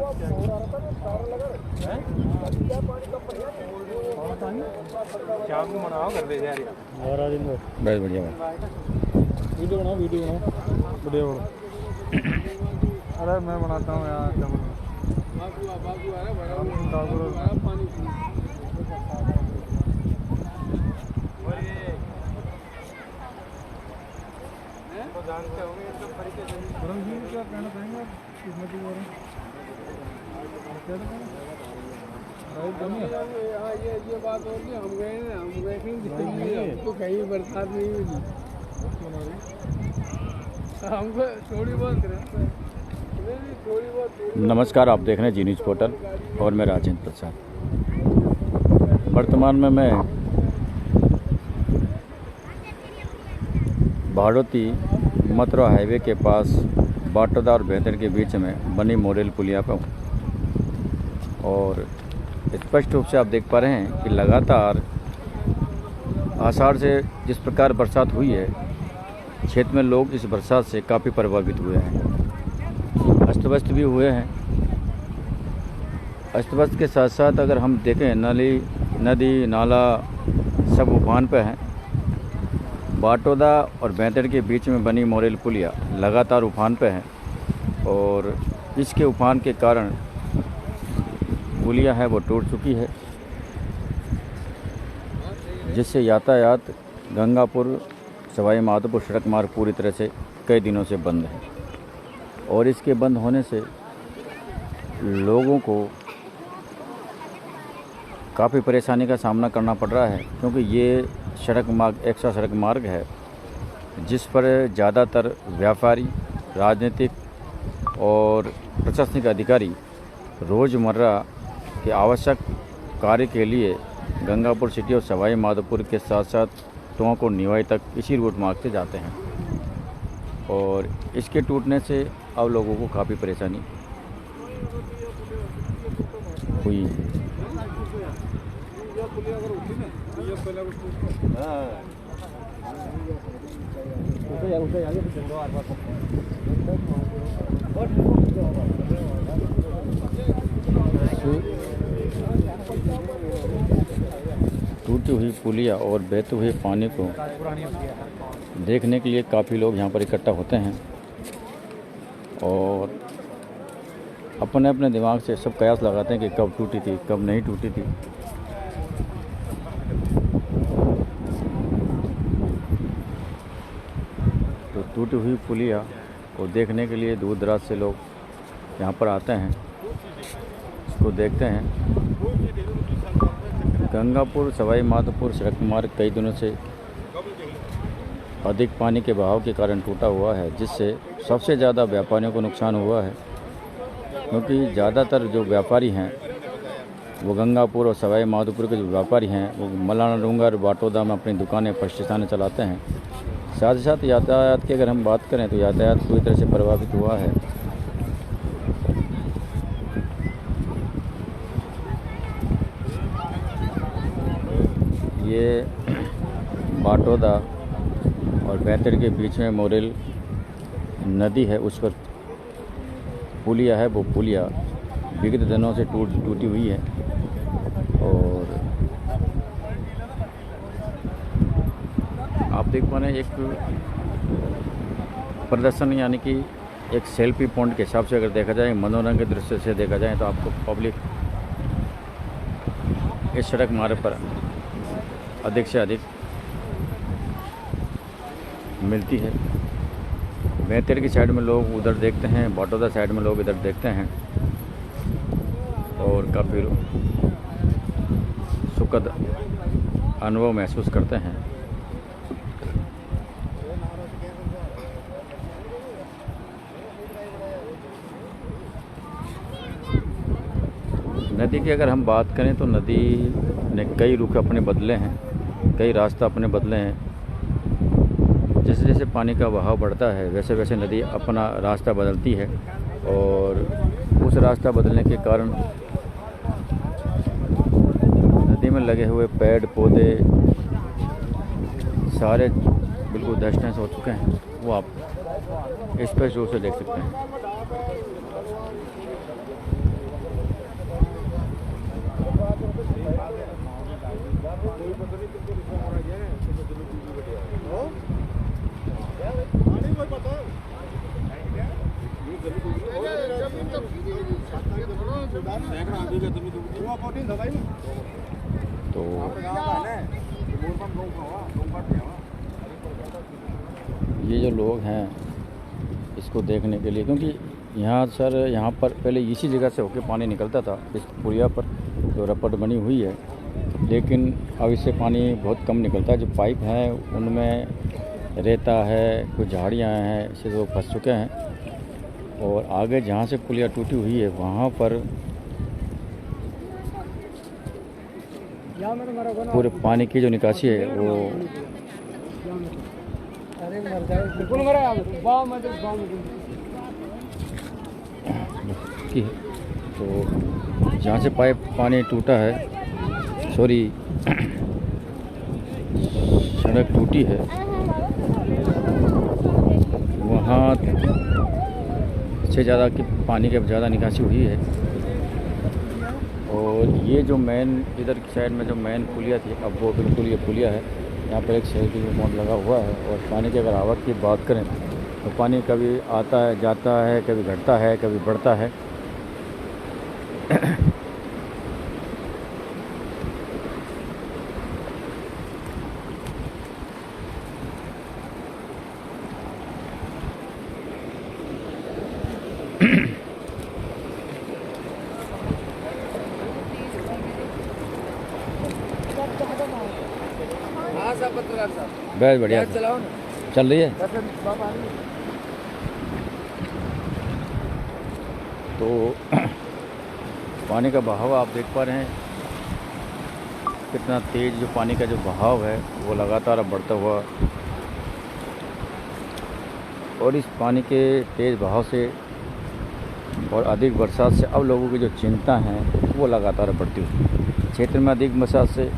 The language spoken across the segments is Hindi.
बढ़िया वीडियो बनाओ वीडियो अरे मैं बनाता हूँ यार जानते होंगे क्या कहना चाहेंगे ये बात होगी हम गए हमको कहीं बरसात नहीं मिली हमको थोड़ी बहुत नमस्कार, आप देख रहे हैं जी न्यूज़ पोर्टल और मैं राजेंद्र प्रसाद। वर्तमान में मैं भाड़ोती मथुरा हाईवे के पास बाटोदा और बेहतर के बीच में बनी मोरेल पुलिया पर हूँ और स्पष्ट रूप से आप देख पा रहे हैं कि लगातार आषाढ़ से जिस प्रकार बरसात हुई है, क्षेत्र में लोग इस बरसात से काफ़ी प्रभावित हुए हैं, अस्त व्यस्त भी हुए हैं। अस्त व्यस्त के साथ साथ अगर हम देखें नदी नाला सब उफान पे हैं। बाटोदा और बेहतर के बीच में बनी मोरेल पुलिया लगातार उफान पे है और इसके उफान के कारण पुलिया है वो टूट चुकी है, जिससे यातायात गंगापुर सवाई माधोपुर सड़क मार्ग पूरी तरह से कई दिनों से बंद है और इसके बंद होने से लोगों को काफ़ी परेशानी का सामना करना पड़ रहा है, क्योंकि ये सड़क मार्ग एक्स्ट्रा सड़क मार्ग है जिस पर ज़्यादातर व्यापारी, राजनीतिक और प्रशासनिक अधिकारी रोज़मर्रा के आवश्यक कार्य के लिए गंगापुर सिटी और सवाई माधोपुर के साथ साथ टोंक और निवाई तक इसी रूट मार्ग से जाते हैं और इसके टूटने से अब लोगों को काफ़ी परेशानी हुई। टूटी हुई पुलिया और बहते हुए पानी को देखने के लिए काफ़ी लोग यहाँ पर इकट्ठा होते हैं और अपने अपने दिमाग से सब कयास लगाते हैं कि कब टूटी थी, कब नहीं टूटी थी। तो टूटी हुई पुलिया को देखने के लिए दूर दराज से लोग यहाँ पर आते हैं, इसको देखते हैं। गंगापुर सवाई माधोपुर सड़क मार्ग कई दिनों से अधिक पानी के बहाव के कारण टूटा हुआ है, जिससे सबसे ज़्यादा व्यापारियों को नुकसान हुआ है, क्योंकि ज़्यादातर जो व्यापारी हैं वो गंगापुर और सवाई माधोपुर के जो व्यापारी हैं वो मलाना डूंगर और बाटोदा में अपनी दुकानें प्रतिष्ठानें चलाते हैं। साथ ही साथ यातायात की अगर हम बात करें तो यातायात पूरी तरह से प्रभावित हुआ है। ये बाटोदा और बेहतर के बीच में मोरेल नदी है, उस पर पुलिया है, वो पुलिया विगत दिनों से टूटी हुई है और आप देख पा रहे हैं एक प्रदर्शन यानी कि एक सेल्फी पॉइंट के हिसाब से अगर देखा जाए, मनोरंजन के दृष्टि से देखा जाए तो आपको पब्लिक इस सड़क मार्ग पर अधिक से अधिक मिलती है। बेहतर की साइड में लोग उधर देखते हैं, बाटोदा साइड में लोग इधर देखते हैं और काफ़ी सुखद अनुभव महसूस करते हैं। नदी की अगर हम बात करें तो नदी ने कई रुख अपने बदले हैं, कई रास्ता अपने बदले हैं। जैसे जैसे पानी का बहाव बढ़ता है वैसे वैसे नदी अपना रास्ता बदलती है और उस रास्ता बदलने के कारण नदी में लगे हुए पेड़ पौधे सारे बिल्कुल धंस हो चुके हैं, वो आप स्पष्ट रूप से देख सकते हैं। तो ये जो लोग हैं इसको देखने के लिए, क्योंकि यहाँ सर यहाँ पर पहले इसी जगह से होकर पानी निकलता था, इस पुलिया पर जो रपट बनी हुई है, लेकिन अब इससे पानी बहुत कम निकलता है। जो पाइप हैं उनमें रेता है, कुछ झाड़ियाँ हैं, इससे लोग फंस चुके हैं। और आगे जहाँ से पुलिया टूटी हुई है वहाँ पर पूरे पानी की जो निकासी है वो की है। तो जहाँ से पाइप पानी टूटा है, सॉरी सड़क टूटी है, वहाँ से ज़्यादा की पानी की ज़्यादा निकासी हुई है। और ये जो मेन इधर की साइड में जो मेन पुलिया थी, अब वो बिल्कुल ये पुलिया है। यहाँ पर एक सेफ्टी बोर्ड लगा हुआ है। और पानी की अगर आवक की बात करें तो पानी कभी आता है, जाता है, कभी घटता है, कभी बढ़ता है। बहुत बढ़िया चल रही है। तो पानी का बहाव आप देख पा रहे हैं कितना तेज़, जो पानी का जो बहाव है वो लगातार बढ़ता हुआ। और इस पानी के तेज़ बहाव से और अधिक बरसात से अब लोगों की जो चिंता हैं वो लगातार बढ़ती हुई। क्षेत्र में अधिक बरसात से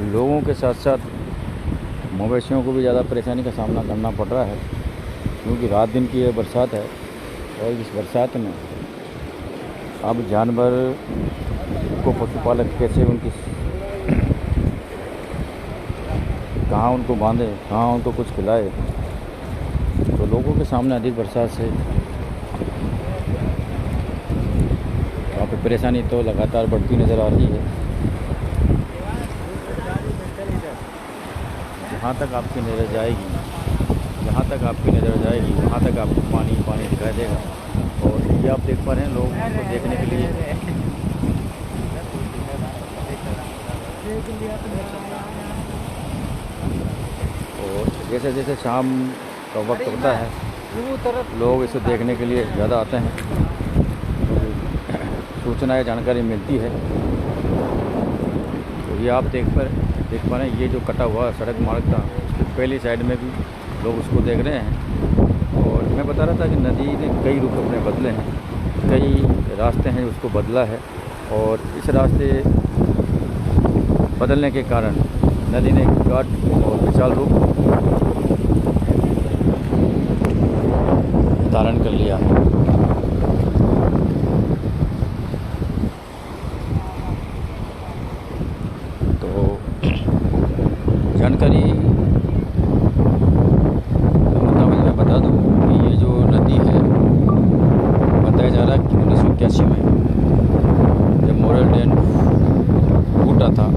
लोगों के साथ साथ मवेशियों को भी ज़्यादा परेशानी का सामना करना पड़ रहा है, क्योंकि रात दिन की ये बरसात है। और इस बरसात में अब जानवर को पशुपालक कैसे उनकी कहाँ उनको बांधे, कहाँ उनको कुछ खिलाए। तो लोगों के सामने अधिक बरसात से वहाँ पे परेशानी तो लगातार बढ़ती नज़र आ रही है। जहाँ तक आपकी नज़र जाएगी, जहाँ तक आपकी नज़र जाएगी वहाँ तक आपको पानी पानी दिखाई देगा। और ये आप देख पा रहे हैं लोग को देखने के लिए और जैसे जैसे शाम का वक्त होता है लोग इसे देखने के लिए ज़्यादा आते हैं, सूचना या जानकारी मिलती है। तो ये आप देख पा रहे हैं, ये जो कटा हुआ सड़क मार्ग था पहली साइड में भी लोग उसको देख रहे हैं। और मैं बता रहा था कि नदी ने कई रूप अपने बदले हैं, कई रास्ते हैं उसको बदला है। और इस रास्ते बदलने के कारण नदी ने घाट और विशाल रूप धारण कर लिया। तो जानकारी मुताबिक मैं बता दूं कि ये जो नदी है बताया जा रहा है कि 1981 में जब मोरल डैम टूटा था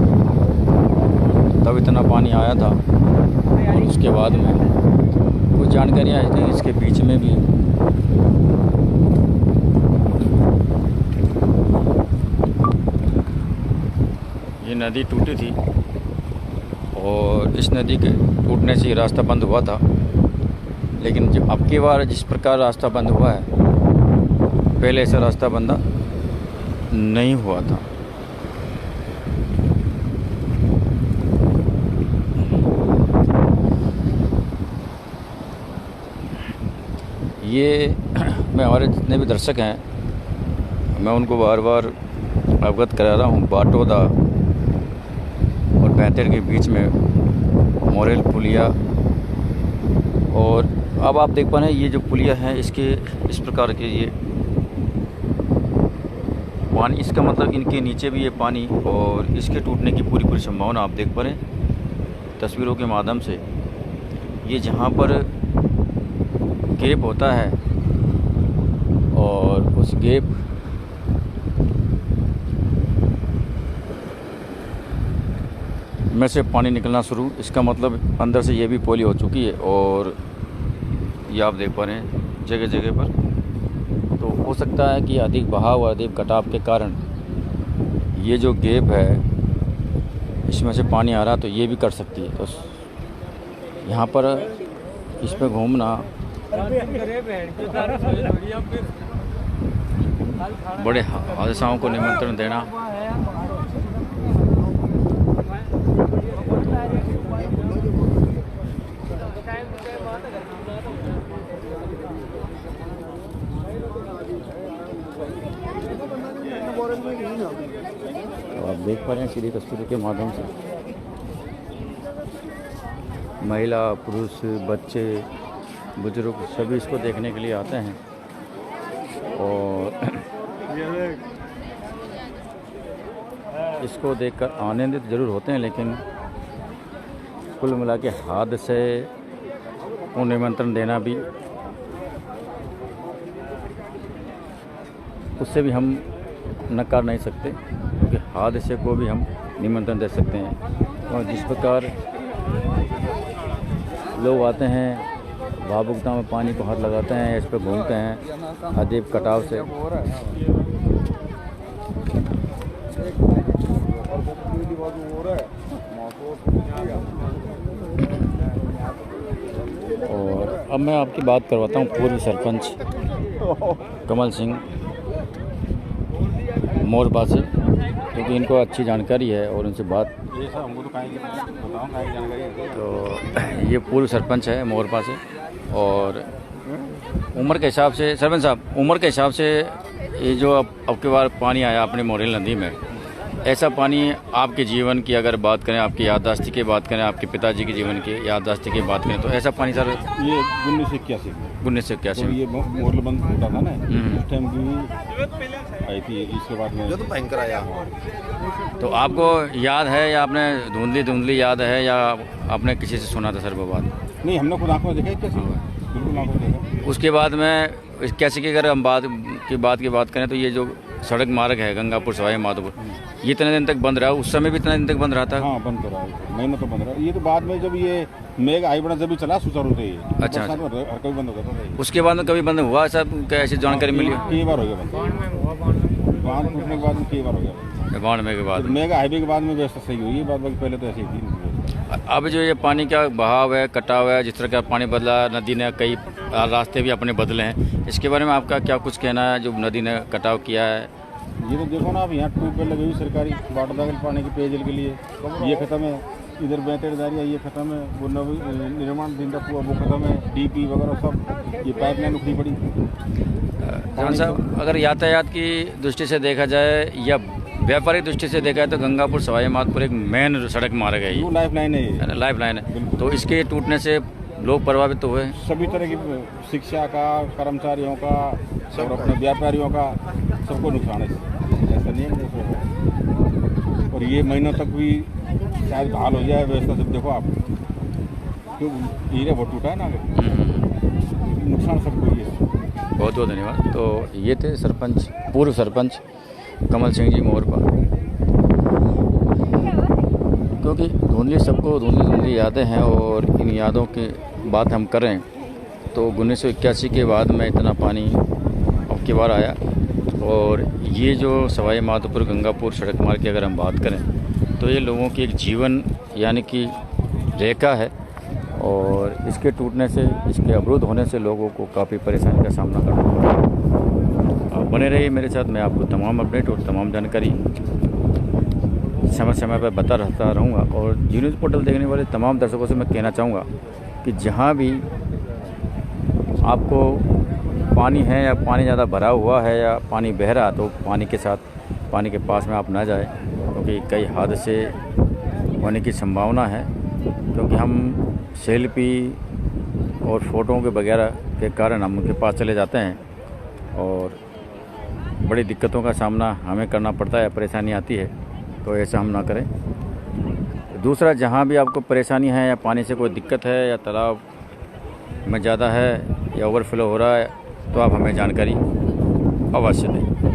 तब इतना पानी आया था। और उसके बाद में कुछ जानकारियाँ हैं इसके बीच में भी ये नदी टूटी थी। और इस नदी के टूटने से ये रास्ता बंद हुआ था। लेकिन जो अब की बार जिस प्रकार रास्ता बंद हुआ है, पहले ऐसा रास्ता बंदा नहीं हुआ था। ये मैं हमारे जितने भी दर्शक हैं मैं उनको बार बार अवगत करा रहा हूँ। बाटोदा और बैतेड़ के बीच में मोरेल पुलिया। और अब आप देख पा रहे हैं ये जो पुलिया है इसके इस प्रकार के ये पानी, इसका मतलब इनके नीचे भी ये पानी और इसके टूटने की पूरी संभावना आप देख पा रहे हैं तस्वीरों के माध्यम से। ये जहाँ पर गैप होता है और गैप में से पानी निकलना शुरू, इसका मतलब अंदर से ये भी पोली हो चुकी है और ये आप देख पा रहे हैं जगह जगह पर। तो हो सकता है कि अधिक बहाव और अधिक कटाव के कारण ये जो गैप है इसमें से पानी आ रहा, तो ये भी कर सकती है। तो यहाँ पर इस पर घूमना बड़े हादसाओं को निमंत्रण देना तो आप देख पा रहे हैं सीधी तस्वीरों के माध्यम से महिला, पुरुष, बच्चे, बुजुर्ग सभी इसको देखने के लिए आते हैं और इसको देखकर आनंदित जरूर होते हैं, लेकिन कुल मिला के हादसे को निमंत्रण देना भी, उससे भी हम नकार नहीं सकते, क्योंकि हादसे को भी हम निमंत्रण दे सकते हैं। और जिस प्रकार लोग आते हैं, भावुकता में पानी को हाथ लगाते हैं, इस पर घूमते हैं अजीब कटाव से, और अब मैं आपकी बात करवाता हूँ पूर्व सरपंच कमल सिंह मोरबा से, क्योंकि इनको अच्छी जानकारी है और उनसे बात। तो ये पूर्व सरपंच है मोरबा से, और उम्र के हिसाब से सरपंच साहब, उम्र के हिसाब से ये जो अब की बार पानी आया अपनी मोरेल नदी में, ऐसा पानी आपके जीवन की अगर बात करें, आपकी याददाश्त की बात करें, आपके पिताजी के जीवन की याददाश्त की बात करें, तो ऐसा पानी सर ये 1981 में ये मोरल बंद होता था ना, उस टाइम भी आई थी। इसके बाद में तो भयंकर आया। तो आपको याद है या आपने धुंधली याद है या आपने किसी से सुना था सर वो बात? नहीं, हमने खुद आंखों में देखा, कैसे बिल्कुल आंखों में देखा। उसके बाद में कैसे की अगर हम बात की बात करें, तो ये जो सड़क मार्ग है गंगापुर सवाई माधोपुर, ये इतने दिन तक बंद रहा, उस समय भी इतने दिन तक बंद रहा था? हाँ, बंद करा है, महीनों तो बंद रहा। ये तो बाद में जब ये मेघ आई बड़ा जब भी चला सुचारू से, अच्छा, हर कभी बंद हो गया था। उसके बाद में कभी बंद हुआ सब? क्या ऐसी जानकारी मिली? कई बार हो गया बंद, बांध टूटने के बाद में कई बार हो गया। बाढ़ में के बाद मेघ हाईवे के बाद में व्यवस्था सही हुई है, बाकी पहले तो ऐसी थी। अब जो ये पानी का बहाव है, कटाव है, जिस तरह का पानी बदला, नदी ने कई रास्ते भी अपने बदले हैं, इसके बारे में आपका क्या कुछ कहना है जो नदी ने कटाव किया है? ये तो देखो ना, आप यहाँ ट्यूबवेल लगी हुई सरकारी वाटर दाखिल पानी के पेयजल के लिए, ये खत्म है। इधर बेहतरदारिया ये खत्म है, वो निर्माण दिन तक हुआ वो खत्म है, डीपी वगैरह सब, ये पाइपलाइन उखड़ी पड़ी। जवान साहब, अगर यातायात की दृष्टि से देखा जाए या व्यापारिक दृष्टि से देखा है, तो गंगापुर सवाई माधोपुर एक मेन सड़क मार्ग है, ये लाइफ लाइन है, लाइफ लाइन है। तो इसके टूटने से लोग प्रभावित तो हुए, सभी तरह की शिक्षा का, कर्मचारियों का, सब अपने व्यापारियों का, सबको नुकसान है। ऐसा नहीं है, और ये महीनों तक भी शायद बहाल हो जाए व्यवस्था। सब देखो आप, क्यों हीरे वो टूटा है ना, नुकसान सबको ही है। बहुत बहुत धन्यवाद। तो ये थे सरपंच, पूर्व सरपंच कमल सिंह जी मोरबा। क्योंकि धुंधली यादें हैं, और इन यादों की बात हम करें तो 1981 के बाद में इतना पानी अब की बार आया। और ये जो सवाई माधोपुर गंगापुर सड़क मार्ग की अगर हम बात करें, तो ये लोगों की एक जीवन यानी कि रेखा है, और इसके टूटने से, इसके अवरुद्ध होने से लोगों को काफ़ी परेशानी का सामना करना पड़ता है। आप बने रहिए मेरे साथ, मैं आपको तमाम अपडेट और तमाम जानकारी समय समय पर बता रहता रहूँगा। और जी न्यूज़ पोर्टल देखने वाले तमाम दर्शकों से मैं कहना चाहूँगा कि जहाँ भी आपको पानी है या पानी ज़्यादा भरा हुआ है या पानी बह रहा, तो पानी के साथ, पानी के पास में आप ना जाएं, क्योंकि कई हादसे होने की संभावना है। क्योंकि हम सेल्फी और फ़ोटों के वगैरह के कारण हम उनके पास चले जाते हैं, और बड़ी दिक्कतों का सामना हमें करना पड़ता है, परेशानी आती है। तो ऐसा हम ना करें। दूसरा, जहाँ भी आपको परेशानी है या पानी से कोई दिक्कत है या तालाब में ज़्यादा है या ओवरफ्लो हो रहा है, तो आप हमें जानकारी अवश्य दें।